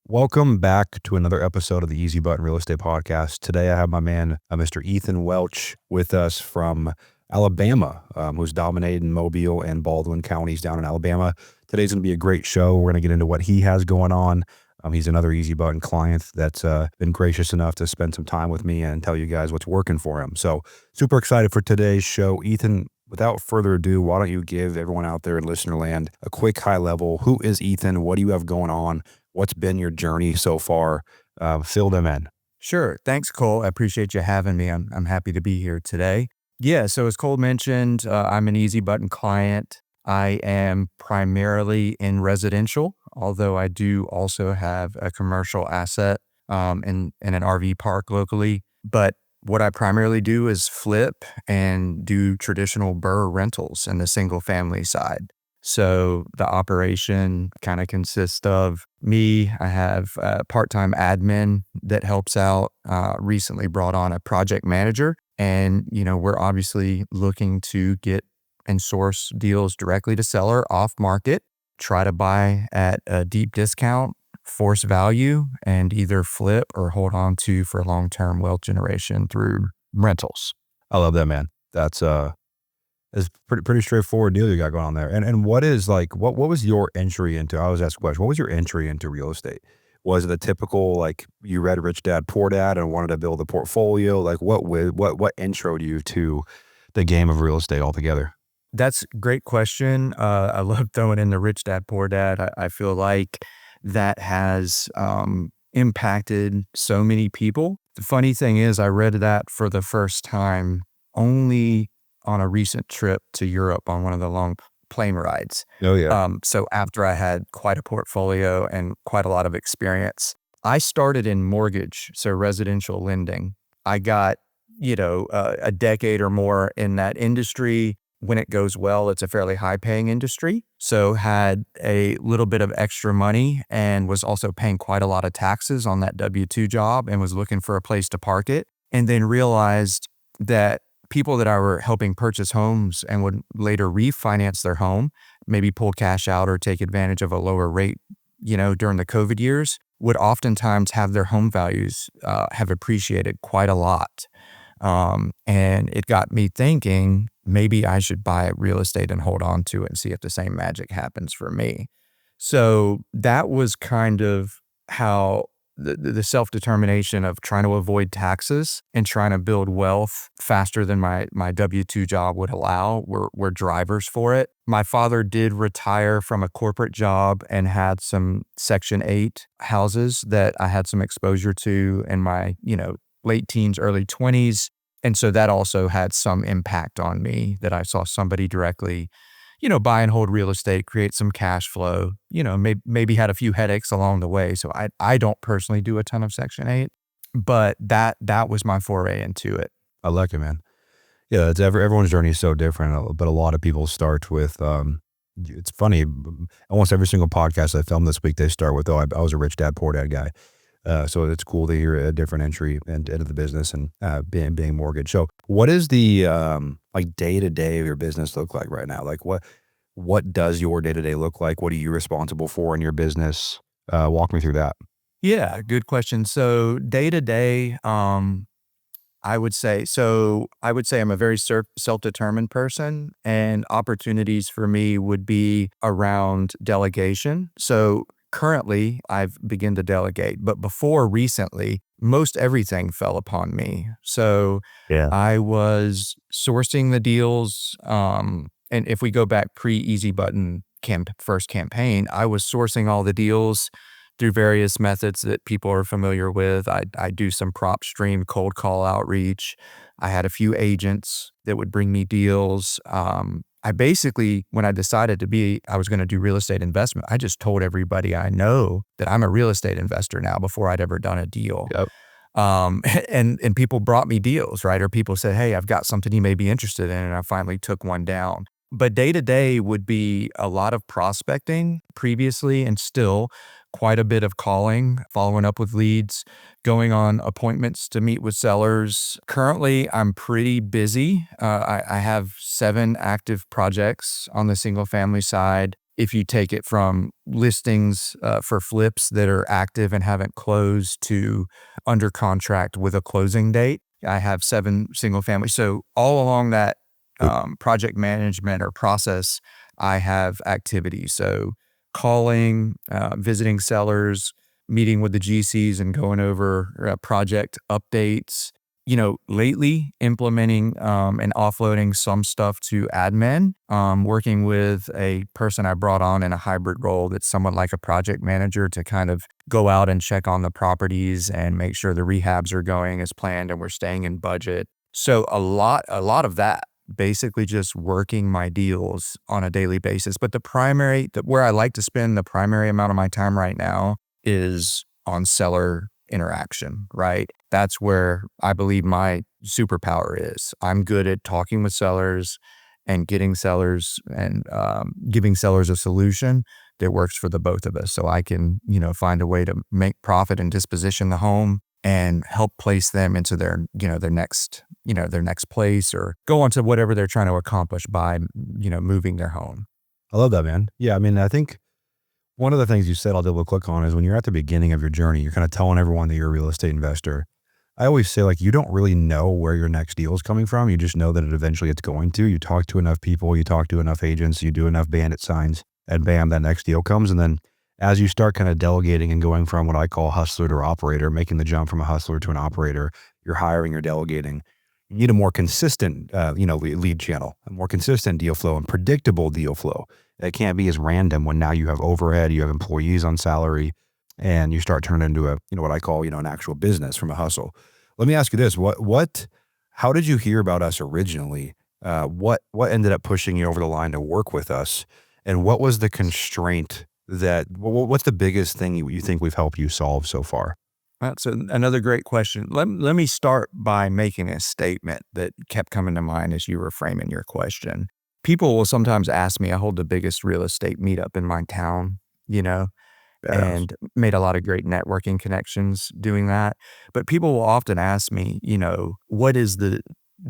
Welcome back to another episode of the Easy Button Real Estate Podcast. Today I have my man, Mr. Ethan Welch, with us from Alabama, who's dominating Mobile and Baldwin counties down in Alabama. Today's going to be a great show. We're going to get into what he has going on. He's another Easy Button client that's been gracious enough to spend some time with me and tell you guys what's working for him. So super excited for today's show. Ethan, without further ado, why don't you give everyone out there in listener land a quick high level? Who is Ethan? What do you have going on? What's been your journey so far? Fill them in. Sure. Thanks, Cole. I appreciate you having me. I'm happy to be here today. Yeah, so as Cole mentioned, I'm an Easy Button client. I am primarily in residential, although I do also have a commercial asset in an RV park locally. But what I primarily do is flip and do traditional BRRRR rentals in the single family side. So the operation kind of consists of me. I have a part-time admin that helps out, recently brought on a project manager. And, we're obviously looking to get and source deals directly to seller off market, try to buy at a deep discount, force value, and either flip or hold on to for long-term wealth generation through rentals. I love that, man. That's it's pretty straightforward deal you got going on there. And what is what was your entry into? I always ask a question. What was your entry into real estate? Was it the typical you read Rich Dad Poor Dad and wanted to build a portfolio? What introed you to the game of real estate altogether? That's a great question. I love throwing in the Rich Dad Poor Dad. I feel like that has impacted so many people. The funny thing is, I read that for the first time only on a recent trip to Europe on one of the long plane rides. Oh, yeah. So after I had quite a portfolio and quite a lot of experience, I started in mortgage, so residential lending. I got, a decade or more in that industry. When it goes well, it's a fairly high paying industry. So had a little bit of extra money and was also paying quite a lot of taxes on that W-2 job and was looking for a place to park it. And then realized that people that I were helping purchase homes and would later refinance their home, maybe pull cash out or take advantage of a lower rate, during the COVID years, would oftentimes have their home values have appreciated quite a lot. And it got me thinking, maybe I should buy real estate and hold on to it and see if the same magic happens for me. So that was kind of how the self-determination of trying to avoid taxes and trying to build wealth faster than my W-2 job would allow were drivers for it. My father did retire from a corporate job and had some Section 8 houses that I had some exposure to in my, late teens, early 20s. And so that also had some impact on me that I saw somebody directly buy and hold real estate, create some cash flow, maybe had a few headaches along the way. So I don't personally do a ton of Section 8, but that was my foray into it. I like it, man. Yeah, everyone's journey is so different, but a lot of people start with, it's funny, almost every single podcast I filmed this week, they start with, I was a Rich Dad, Poor Dad guy. So it's cool to hear a different entry into the business and being mortgage. So what is the day-to-day of your business look like right now? What does your day-to-day look like? What are you responsible for in your business? Walk me through that. Yeah, good question. So day-to-day, I would say I'm a very self-determined person, and opportunities for me would be around delegation. So currently, I've begun to delegate, but before recently, most everything fell upon me. So Yeah. I was sourcing the deals, and if we go back pre-Easy Button first campaign, I was sourcing all the deals through various methods that people are familiar with. I do some prop stream cold call outreach. I had a few agents that would bring me deals. I basically, when I decided I was going to do real estate investment, I just told everybody I know that I'm a real estate investor now before I'd ever done a deal. Yep. And people brought me deals, right? Or people said, hey, I've got something you may be interested in. And I finally took one down. But day to day would be a lot of prospecting previously and still quite a bit of calling, following up with leads, going on appointments to meet with sellers. Currently, I'm pretty busy. I have 7 active projects on the single family side. if you take it from listings for flips that are active and haven't closed to under contract with a closing date. I have 7 single family. So all along that project management or process, I have activities. So calling, visiting sellers, meeting with the GCs and going over project updates. Lately implementing and offloading some stuff to admin, working with a person I brought on in a hybrid role that's somewhat like a project manager to kind of go out and check on the properties and make sure the rehabs are going as planned and we're staying in budget. So a lot of that, basically just working my deals on a daily basis. But where I like to spend the primary amount of my time right now is on seller interaction, right? That's where I believe my superpower is. I'm good at talking with sellers and getting sellers and giving sellers a solution that works for the both of us. So I can, find a way to make profit and disposition the home and help place them into their next place or go on to whatever they're trying to accomplish by, moving their home. I love that, man. Yeah. I mean, I think one of the things you said I'll double click on is when you're at the beginning of your journey, you're kind of telling everyone that you're a real estate investor. I always say, like, you don't really know where your next deal is coming from. You just know that eventually it's going to. You talk to enough people, you talk to enough agents, you do enough bandit signs, and bam, that next deal comes. And then as you start kind of delegating and going from what I call hustler to operator, making the jump from a hustler to an operator, you're hiring, you're delegating. You need a more consistent, lead channel, a more consistent deal flow and predictable deal flow. It can't be as random when now you have overhead, you have employees on salary, and you start turning into a, what I call, an actual business from a hustle. Let me ask you this. How did you hear about us originally? What ended up pushing you over the line to work with us? And what was the constraint what's the biggest thing you think we've helped you solve so far? That's another great question. Let me start by making a statement that kept coming to mind as you were framing your question. People will sometimes ask me, I hold the biggest real estate meetup in my town, and made a lot of great networking connections doing that. But people will often ask me, what is the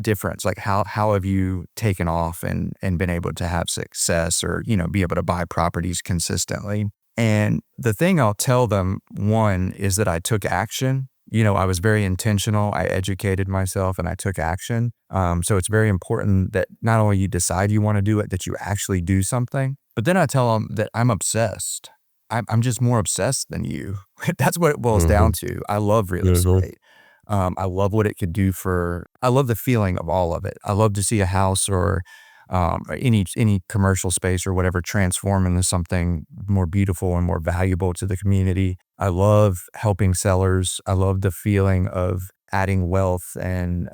difference? Like how have you taken off and been able to have success or, be able to buy properties consistently? And the thing I'll tell them, one, is that I took action. I was very intentional. I educated myself and I took action. So it's very important that not only you decide you want to do it, that you actually do something. But then I tell them that I'm obsessed. I'm just more obsessed than you. That's what it boils down to. I love real estate. I love what it could do I love the feeling of all of it. I love to see a house or any commercial space or whatever transform into something more beautiful and more valuable to the community. I love helping sellers. I love the feeling of adding wealth and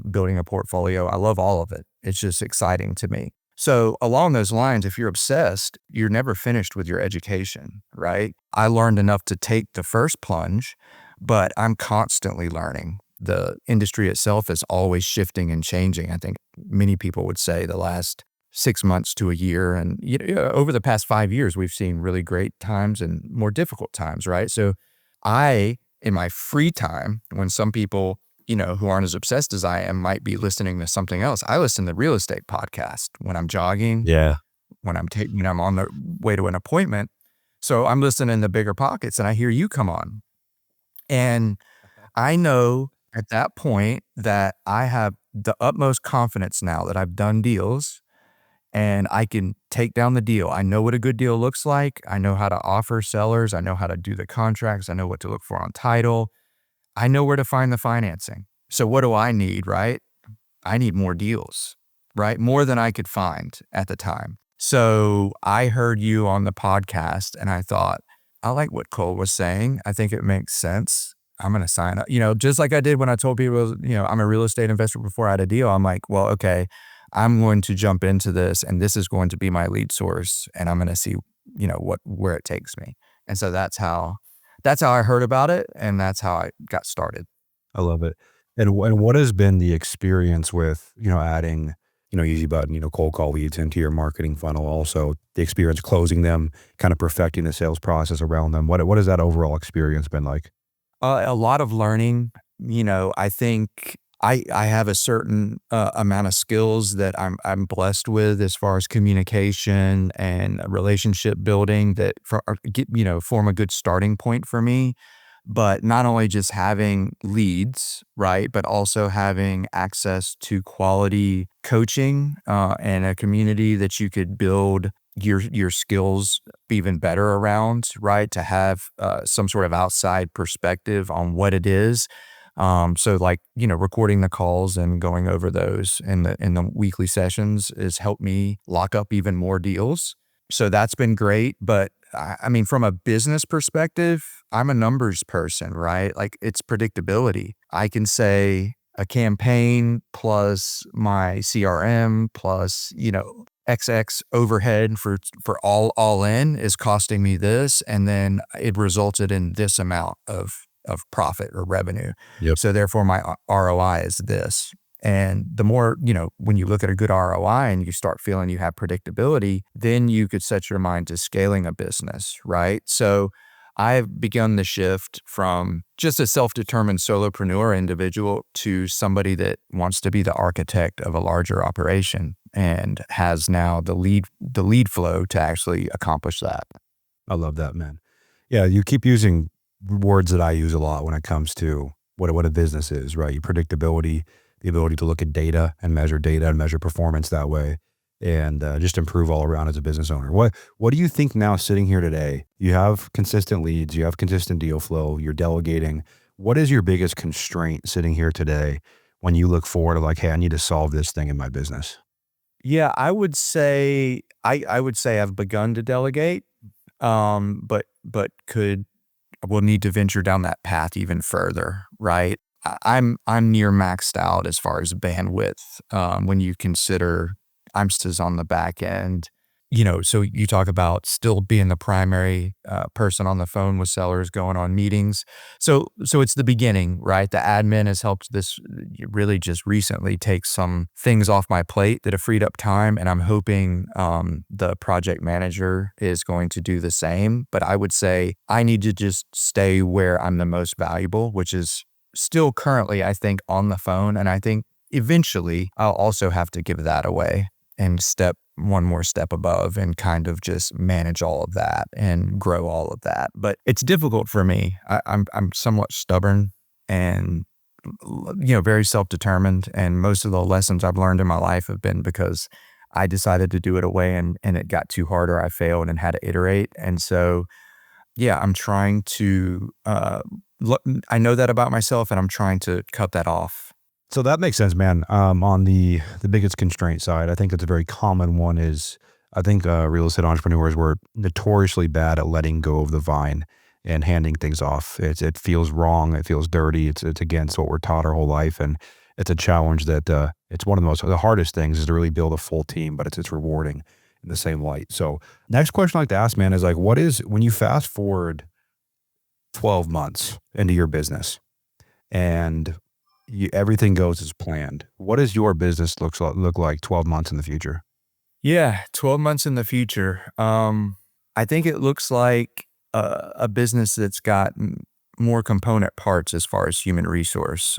building a portfolio. I love all of it. It's just exciting to me. So along those lines, if you're obsessed, you're never finished with your education, right? I learned enough to take the first plunge, but I'm constantly learning. The industry itself is always shifting and changing. I think many people would say the last 6 months to a year. And over the past 5 years, we've seen really great times and more difficult times, right? So in my free time, when some people, who aren't as obsessed as I am, might be listening to something else, I listen to real estate podcast when I'm jogging, when I'm on the way to an appointment. So I'm listening to Bigger Pockets and I hear you come on. And I know at that point that I have the utmost confidence now that I've done deals and I can take down the deal. I know what a good deal looks like. I know how to offer sellers. I know how to do the contracts. I know what to look for on title. I know where to find the financing. So what do I need, right? I need more deals, right? More than I could find at the time. So I heard you on the podcast and I thought, I like what Cole was saying. I think it makes sense. I'm going to sign up, just like I did when I told people, I'm a real estate investor before I had a deal. I'm like, well, okay, I'm going to jump into this and this is going to be my lead source and I'm going to see, where it takes me. And so that's how I heard about it. And that's how I got started. I love it. And what has been the experience with, adding, Easy Button, cold call leads into your marketing funnel, also the experience closing them, kind of perfecting the sales process around them. What has that overall experience been like? A lot of learning. I think I have a certain amount of skills that I'm blessed with as far as communication and relationship building that form a good starting point for me. But not only just having leads, right, but also having access to quality coaching and a community that you could build your skills even better around, right? To have some sort of outside perspective on what it is. So like, recording the calls and going over those in the weekly sessions has helped me lock up even more deals. So that's been great. But I mean, from a business perspective, I'm a numbers person, right? Like it's predictability. I can say a campaign plus my CRM plus, XX overhead for all in is costing me this, and then it resulted in this amount of profit or revenue. Yep. So therefore my ROI is this. And the more, when you look at a good ROI and you start feeling you have predictability, then you could set your mind to scaling a business, right? So I've begun the shift from just a self-determined solopreneur individual to somebody that wants to be the architect of a larger operation and has now the lead flow to actually accomplish that. I love that, man. Yeah, you keep using words that I use a lot when it comes to what a business is, right? Your predictability, the ability to look at data and measure performance that way, and just improve all around as a business owner. What do you think now, sitting here today? You have consistent leads, you have consistent deal flow, you're delegating. What is your biggest constraint sitting here today when you look forward to like, hey, I need to solve this thing in my business? Yeah, I would say I would say I've begun to delegate, but will need to venture down that path even further, right? I'm near maxed out as far as bandwidth when you consider I'm still on the back end. So you talk about still being the primary person on the phone with sellers, going on meetings. So it's the beginning, right? The admin has helped this really just recently take some things off my plate that have freed up time, and I'm hoping the project manager is going to do the same. But I would say I need to just stay where I'm the most valuable, which is still currently, I think, on the phone. And I think eventually I'll also have to give that away and step one more step above and kind of just manage all of that and grow all of that. But it's difficult for me. I'm somewhat stubborn and very self-determined. And most of the lessons I've learned in my life have been because I decided to do it away and it got too hard or I failed and had to iterate. And so, yeah, I'm trying to, I know that about myself and I'm trying to cut that off. So that makes sense, man. On the biggest constraint side, I think that's a very common one. Is I think real estate entrepreneurs were notoriously bad at letting go of the vine and handing things off. It feels wrong. It feels dirty. It's against what we're taught our whole life, and it's a challenge that it's one of the hardest things is to really build a full team, but it's rewarding in the same light. So next question I like to ask, man, is like, what is when you fast forward 12 months into your business and everything goes as planned. What does your business look like 12 months in the future? Yeah, 12 months in the future. I think it looks like a business that's got more component parts as far as human resource.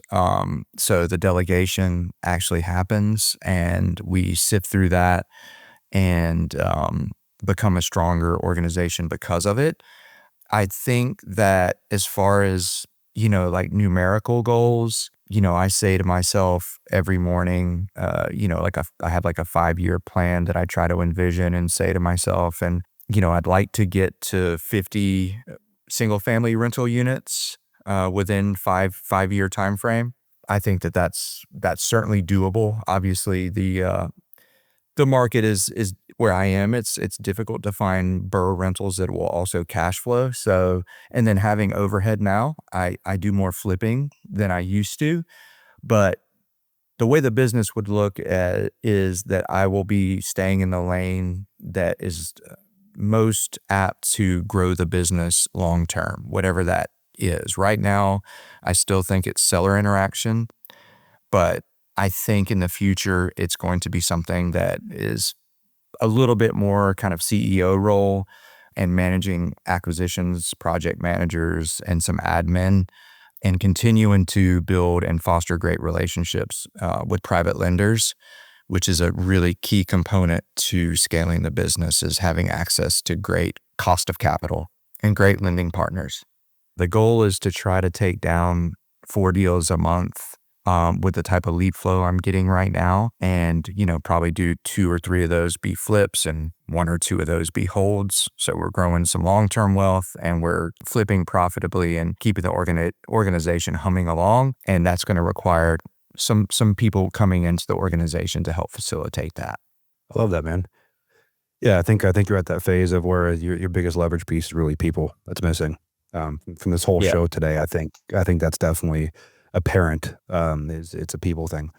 So the delegation actually happens and we sift through that and become a stronger organization because of it. I think that as far as, like numerical goals, I say to myself every morning, I have like a 5-year plan that I try to envision and say to myself, and, I'd like to get to 50 single family rental units within five-year time frame. I think that that's certainly doable. Obviously, the market is where I am. It's difficult to find burr rentals that will also cash flow. So, and then having overhead now, I do more flipping than I used to. But the way the business would look at is that I will be staying in the lane that is most apt to grow the business long term, whatever that is. Right now, I still think it's seller interaction, but I think in the future, it's going to be something that is a little bit more kind of CEO role and managing acquisitions, project managers, and some admin. and continuing to build and foster great relationships with private lenders, which is a really key component to scaling the business, is having access to great cost of capital and great lending partners. The goal is to try to take down 4 deals a month with the type of lead flow I'm getting right now, and probably do 2 or 3 of those be flips and 1 or 2 of those be holds. So we're growing some long-term wealth, and we're flipping profitably and keeping the organization humming along, and that's going to require some people coming into the organization to help facilitate that. I love that, man. Yeah, I think you're at that phase of where your biggest leverage piece is really people. That's missing from this whole show today. I think that's definitely apparent. It's a people thing.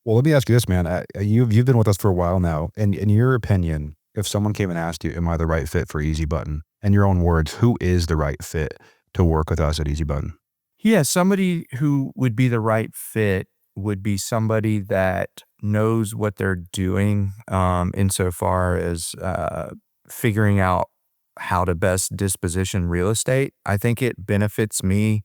Well, let me ask you this, man. You've been with us for a while now, and in your opinion, if someone came and asked you, "Am I the right fit for Easy Button?" In your own words, who is the right fit to work with us at Easy Button? Yeah, somebody who would be the right fit would be somebody that knows what they're doing insofar as figuring out how to best disposition real estate. I think it benefits me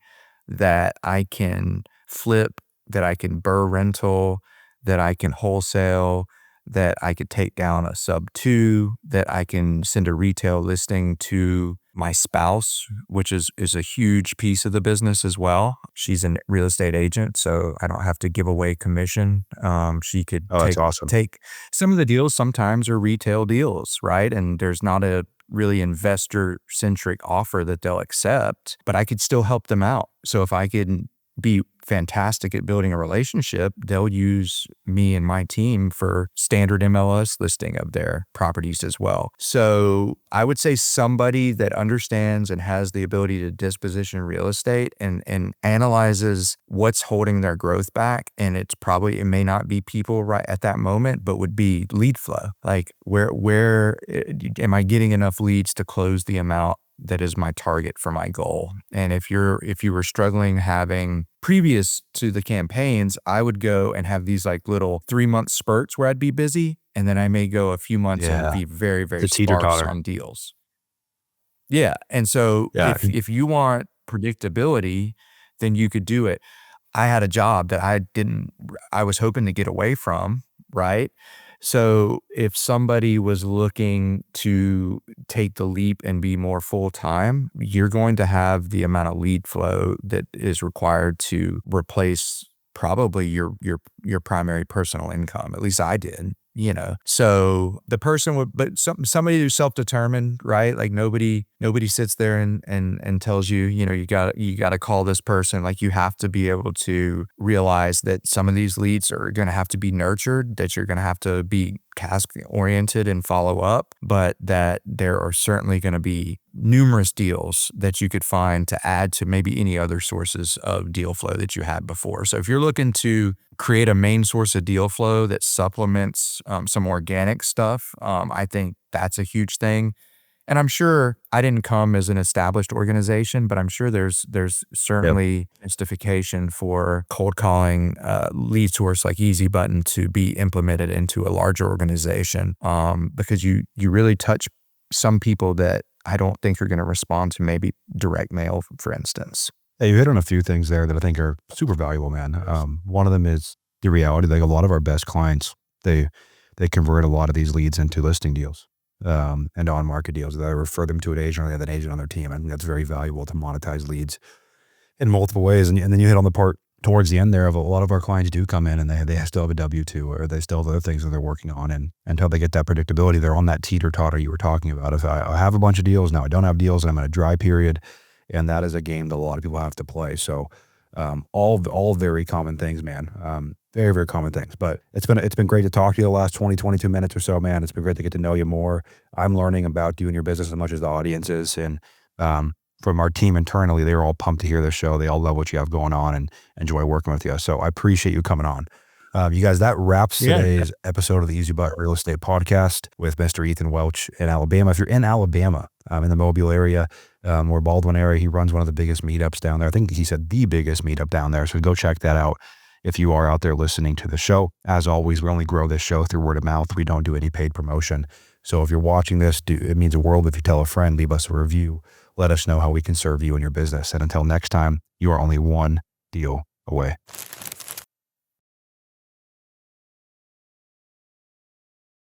that I can flip, that I can burr rental, that I can wholesale, that I could take down a sub 2, that I can send a retail listing to my spouse, which is a huge piece of the business as well. She's a real estate agent, so I don't have to give away commission. She could That's awesome. take some of the deals. Sometimes are retail deals, right? And there's not a really investor-centric offer that they'll accept, but I could still help them out. So if I can be fantastic at building a relationship, they'll use me and my team for standard MLS listing of their properties as well. So I would say somebody that understands and has the ability to disposition real estate and analyzes what's holding their growth back. And it may not be people right at that moment, but would be lead flow. Like where am I getting enough leads to close the amount that is my target for my goal? And if you were struggling having previous to the campaigns, I would go and have these like little 3-month spurts where I'd be busy. And then I may go a few months and be very, very sparse on deals. Yeah. And so if you want predictability, then you could do it. I had a job that I was hoping to get away from, right? So if somebody was looking to take the leap and be more full-time, you're going to have the amount of lead flow that is required to replace probably your primary personal income. At least I did. So the person would, but somebody who's self-determined, right? Like nobody sits there and tells you, you got to call this person. Like you have to be able to realize that some of these leads are going to have to be nurtured, that you're going to have to be task oriented and follow up, but that there are certainly going to be numerous deals that you could find to add to maybe any other sources of deal flow that you had before. So if you're looking to create a main source of deal flow that supplements some organic stuff, I think that's a huge thing. And I'm sure I didn't come as an established organization, but I'm sure there's certainly justification for cold calling lead source like Easy Button to be implemented into a larger organization, because you really touch some people that I don't think are going to respond to maybe direct mail, for instance. Hey, you hit on a few things there that I think are super valuable, man. One of them is the reality. Like a lot of our best clients, they convert a lot of these leads into listing deals. And on-market deals. They refer them to an agent or they have an agent on their team. I think that's very valuable to monetize leads in multiple ways. And then you hit on the part towards the end there of a lot of our clients do come in and they still have a W-2 or they still have other things that they're working on. And until they get that predictability, they're on that teeter-totter you were talking about. If I have a bunch of deals, now I don't have deals and I'm in a dry period. And that is a game that a lot of people have to play. So all very common things, man. Very, very common things. But it's been great to talk to you the last 20, 22 minutes or so, man. It's been great to get to know you more. I'm learning about you and your business as much as the audience is. And from our team internally, they're all pumped to hear this show. They all love what you have going on and enjoy working with you. So I appreciate you coming on. You guys, that wraps today's episode of the Easy Button Real Estate Podcast with Mr. Ethan Welch in Alabama. If you're in Alabama, in the Mobile area, or Baldwin area, he runs one of the biggest meetups down there. I think he said the biggest meetup down there. So go check that out if you are out there listening to the show. As always, we only grow this show through word of mouth. We don't do any paid promotion. So if you're watching this, it means a world if you tell a friend, leave us a review, let us know how we can serve you and your business. And until next time, you are only one deal away.